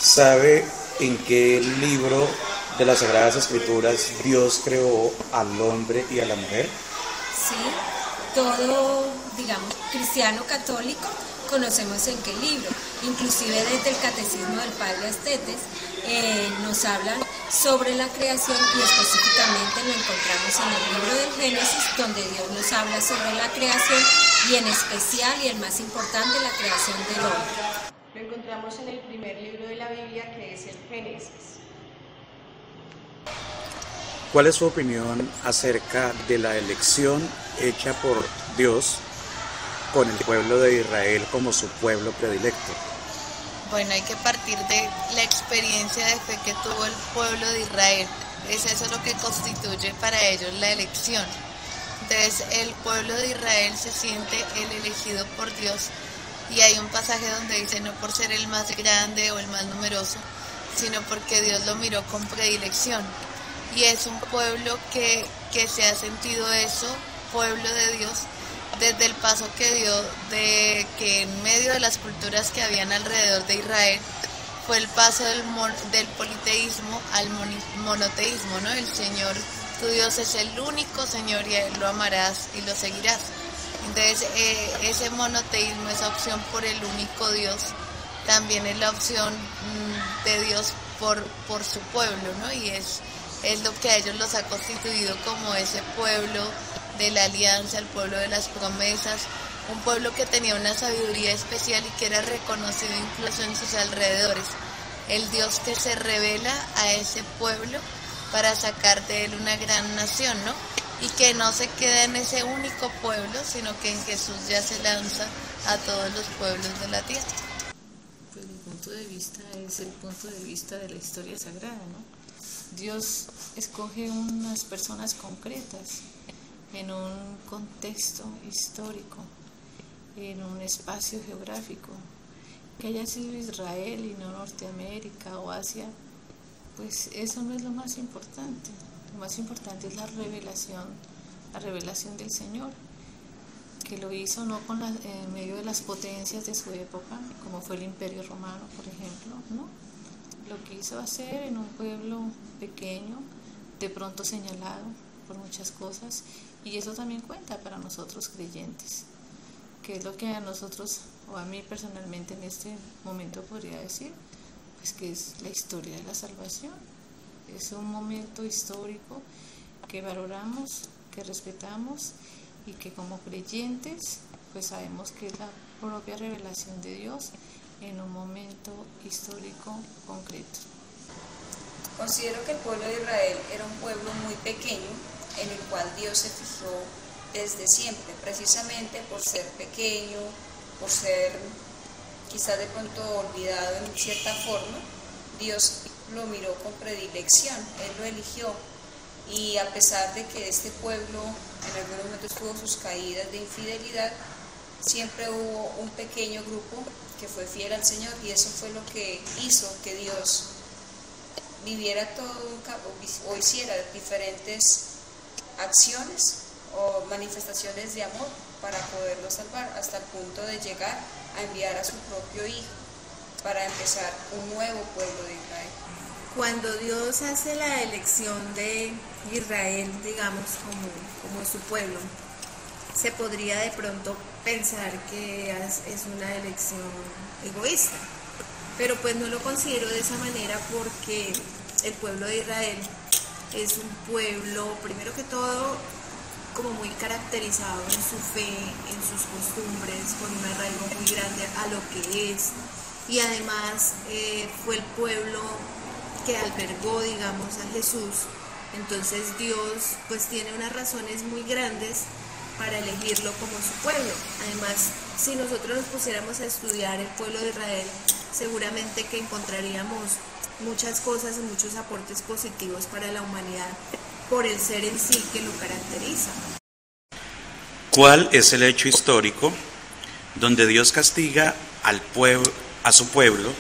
¿Sabe en qué libro de las Sagradas Escrituras Dios creó al hombre y a la mujer? Sí, todo, digamos, cristiano católico conocemos en qué libro, inclusive desde el Catecismo del Padre Astetes nos hablan sobre la creación y específicamente lo encontramos en el libro del Génesis, donde Dios nos habla sobre la creación y en especial y el más importante, la creación del hombre. Lo encontramos en el primer libro de la Biblia, que es el Génesis. ¿Cuál es su opinión acerca de la elección hecha por Dios con el pueblo de Israel como su pueblo predilecto? Bueno, hay que partir de la experiencia de fe que tuvo el pueblo de Israel. Es eso lo que constituye para ellos la elección. Entonces, el pueblo de Israel se siente el elegido por Dios. Y hay un pasaje donde dice, no por ser el más grande o el más numeroso, sino porque Dios lo miró con predilección. Y es un pueblo que se ha sentido eso, pueblo de Dios, desde el paso que dio de que en medio de las culturas que habían alrededor de Israel, fue el paso del politeísmo al monoteísmo, ¿no? El Señor, tu Dios es el único Señor y a Él lo amarás y lo seguirás. Entonces, ese monoteísmo, esa opción por el único Dios, también es la opción de Dios por su pueblo, ¿no? Y es lo que a ellos los ha constituido como ese pueblo de la alianza, el pueblo de las promesas, un pueblo que tenía una sabiduría especial y que era reconocido incluso en sus alrededores. El Dios que se revela a ese pueblo para sacar de él una gran nación, ¿no? Y que no se queda en ese único pueblo, sino que en Jesús ya se lanza a todos los pueblos de la tierra. Pues mi punto de vista es el punto de vista de la historia sagrada, ¿no? Dios escoge unas personas concretas en un contexto histórico, en un espacio geográfico, que haya sido Israel y no Norteamérica o Asia, pues eso no es lo más importante. Lo más importante es la revelación del Señor, que lo hizo no en medio de las potencias de su época, como fue el Imperio Romano, por ejemplo, ¿no? Lo quiso hacer en un pueblo pequeño, de pronto señalado por muchas cosas, y eso también cuenta para nosotros creyentes, que es lo que a nosotros, o a mí personalmente en este momento podría decir, pues que es la historia de la salvación. Es un momento histórico que valoramos, que respetamos y que como creyentes pues sabemos que es la propia revelación de Dios en un momento histórico concreto. Considero que el pueblo de Israel era un pueblo muy pequeño en el cual Dios se fijó desde siempre, precisamente por ser pequeño, por ser quizás de pronto olvidado en cierta forma. Dios lo miró con predilección, Él lo eligió, y a pesar de que este pueblo en algunos momentos tuvo sus caídas de infidelidad, siempre hubo un pequeño grupo que fue fiel al Señor, y eso fue lo que hizo que Dios viviera o hiciera diferentes acciones o manifestaciones de amor para poderlo salvar, hasta el punto de llegar a enviar a su propio Hijo para empezar un nuevo pueblo de Israel. Cuando Dios hace la elección de Israel, digamos, como su pueblo, se podría de pronto pensar que es una elección egoísta, pero pues no lo considero de esa manera, porque el pueblo de Israel es un pueblo, primero que todo, como muy caracterizado en su fe, en sus costumbres, con un arraigo muy grande a lo que es, y además fue el pueblo que albergó, digamos, a Jesús. Entonces Dios pues tiene unas razones muy grandes para elegirlo como su pueblo. Además, si nosotros nos pusiéramos a estudiar el pueblo de Israel, seguramente que encontraríamos muchas cosas y muchos aportes positivos para la humanidad por el ser en sí que lo caracteriza. ¿Cuál es el hecho histórico donde Dios castiga a su pueblo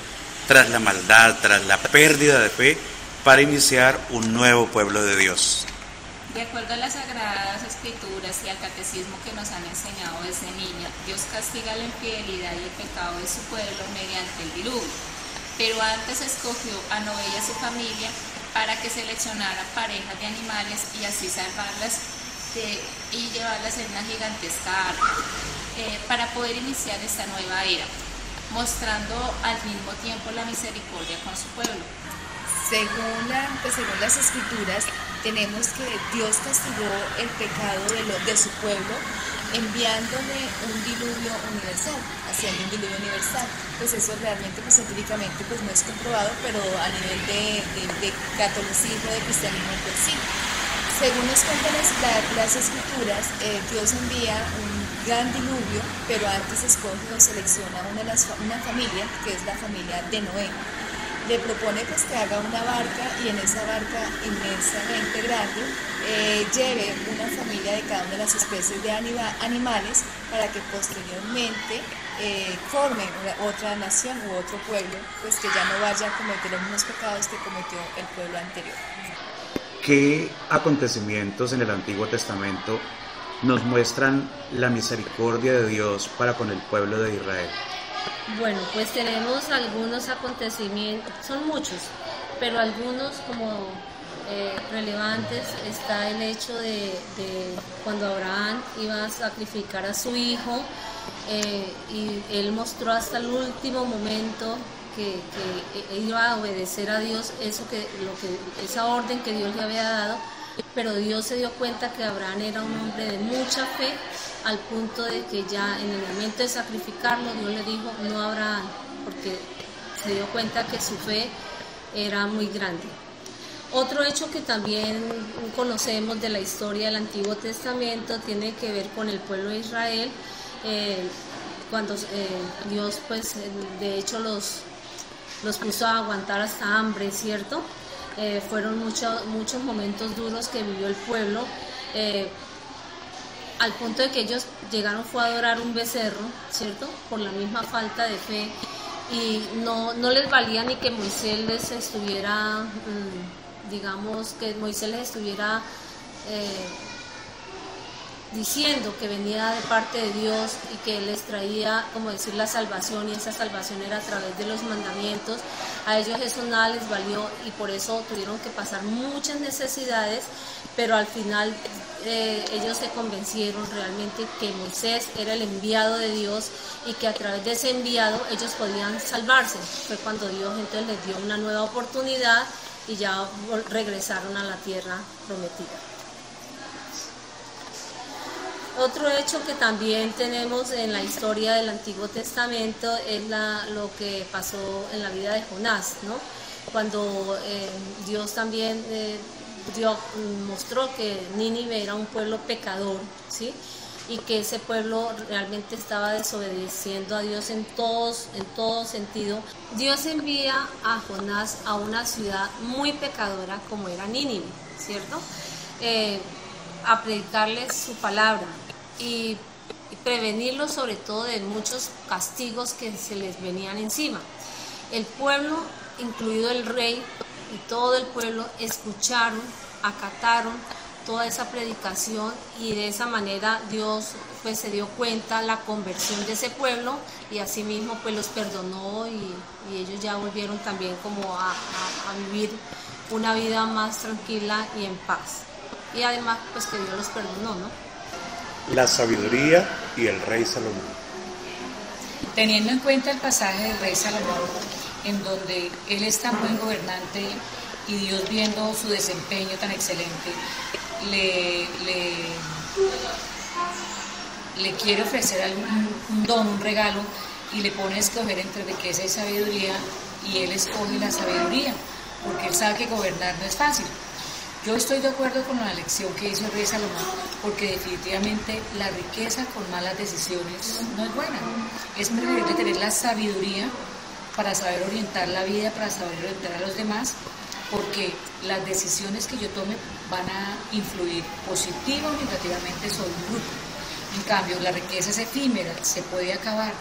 tras la maldad, tras la pérdida de fe, para iniciar un nuevo pueblo de Dios? De acuerdo a las Sagradas Escrituras y al Catecismo que nos han enseñado desde niños, Dios castiga la infidelidad y el pecado de su pueblo mediante el diluvio. pero antes escogió a Noé y a su familia para que seleccionaran parejas de animales y así salvarlas y llevarlas en una gigantesca arca para poder iniciar esta nueva era, mostrando al mismo tiempo la misericordia con su pueblo. Según las escrituras, tenemos que Dios castigó el pecado de su pueblo enviándole un diluvio universal, haciendo un diluvio universal. Pues eso realmente, pues empíricamente, pues no es comprobado, pero a nivel de catolicismo, de cristianismo, pues sí. Según nos cuentan las escrituras, Dios envía un gran diluvio, pero antes escoge o selecciona una familia, que es la familia de Noé. Le propone pues que haga una barca y en esa barca inmensamente grande lleve una familia de cada una de las especies de animales para que posteriormente formen otra nación u otro pueblo, pues que ya no vaya a cometer los mismos pecados que cometió el pueblo anterior. ¿Qué acontecimientos en el Antiguo Testamento nos muestran la misericordia de Dios para con el pueblo de Israel? Bueno, pues tenemos algunos acontecimientos, son muchos, pero algunos como relevantes. Está el hecho de cuando Abraham iba a sacrificar a su hijo y él mostró hasta el último momento que iba a obedecer a Dios esa orden que Dios le había dado, pero Dios se dio cuenta que Abraham era un hombre de mucha fe, al punto de que ya en el momento de sacrificarlo Dios le dijo no a Abraham, porque se dio cuenta que su fe era muy grande. Otro hecho que también conocemos de la historia del Antiguo Testamento tiene que ver con el pueblo de Israel, cuando Dios pues de hecho los puso a aguantar hasta hambre, ¿cierto? Fueron muchos momentos duros que vivió el pueblo, al punto de que ellos fue a adorar un becerro, ¿cierto? Por la misma falta de fe, y no les valía ni que Moisés les estuviera, diciendo que venía de parte de Dios y que les traía, como decir, la salvación, y esa salvación era a través de los mandamientos. A ellos eso nada les valió y por eso tuvieron que pasar muchas necesidades, pero al final ellos se convencieron realmente que Moisés era el enviado de Dios y que a través de ese enviado ellos podían salvarse. Fue cuando Dios entonces les dio una nueva oportunidad y ya regresaron a la tierra prometida. Otro hecho que también tenemos en la historia del Antiguo Testamento es lo que pasó en la vida de Jonás, ¿no? Cuando Dios también mostró que Nínive era un pueblo pecador, ¿sí? Y que ese pueblo realmente estaba desobedeciendo a Dios en todo sentido. Dios envía a Jonás a una ciudad muy pecadora como era Nínive, ¿cierto? A predicarles su palabra y prevenirlos sobre todo de muchos castigos que se les venían encima. El pueblo, incluido el rey y todo el pueblo, escucharon, acataron toda esa predicación y de esa manera Dios pues se dio cuenta la conversión de ese pueblo y asimismo pues los perdonó y ellos ya volvieron también como a vivir una vida más tranquila y en paz. Y además pues que Dios los perdonó, ¿no? La sabiduría y el rey Salomón. Teniendo en cuenta el pasaje del rey Salomón, en donde él es tan buen gobernante y Dios, viendo su desempeño tan excelente, le quiere ofrecer un don, un regalo, y le pone a escoger entre riqueza y sabiduría, y él escoge la sabiduría, porque él sabe que gobernar no es fácil. Yo estoy de acuerdo con la elección que hizo el rey Salomón, porque definitivamente la riqueza con malas decisiones no es buena. Es preferible tener la sabiduría para saber orientar la vida, para saber orientar a los demás, porque las decisiones que yo tome van a influir positiva o negativamente sobre un grupo. En cambio, la riqueza es efímera, se puede acabar,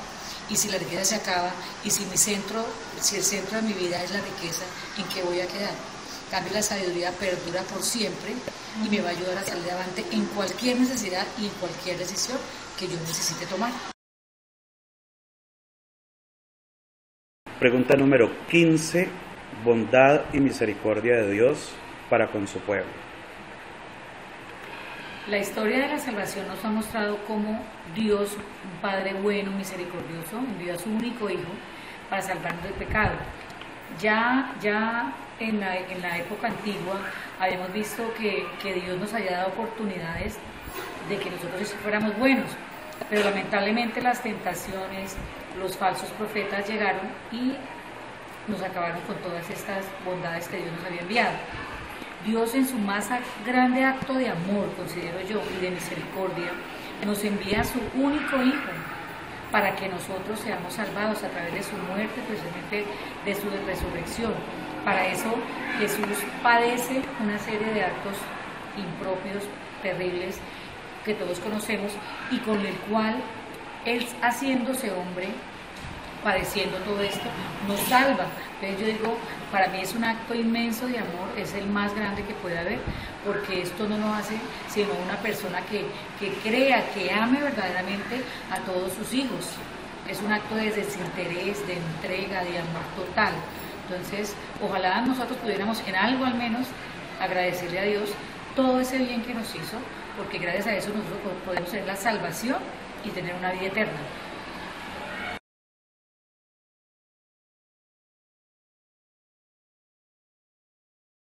y si la riqueza se acaba, y si el centro de mi vida es la riqueza, ¿en qué voy a quedar? En cambio, la sabiduría perdura por siempre y me va a ayudar a salir adelante en cualquier necesidad y en cualquier decisión que yo necesite tomar. Pregunta número 15. Bondad y misericordia de Dios para con su pueblo. La historia de la salvación nos ha mostrado cómo Dios, un Padre bueno, misericordioso, envió a su único Hijo para salvarnos del pecado. Ya en la época antigua habíamos visto que Dios nos había dado oportunidades de que nosotros fuéramos buenos, pero lamentablemente las tentaciones, los falsos profetas llegaron y nos acabaron con todas estas bondades que Dios nos había enviado. Dios, en su más grande acto de amor, considero yo, y de misericordia, nos envía a su único Hijo para que nosotros seamos salvados a través de su muerte, precisamente de su resurrección. Para eso Jesús padece una serie de actos impropios, terribles, que todos conocemos, y con el cual Él, haciéndose hombre, padeciendo todo esto, nos salva. Entonces yo digo, para mí es un acto inmenso de amor, es el más grande que puede haber, porque esto no nos hace sino una persona que crea, que ame verdaderamente a todos sus hijos. Es un acto de desinterés, de entrega, de amor total. Entonces, ojalá nosotros pudiéramos en algo al menos agradecerle a Dios todo ese bien que nos hizo, porque gracias a eso nosotros podemos tener la salvación y tener una vida eterna.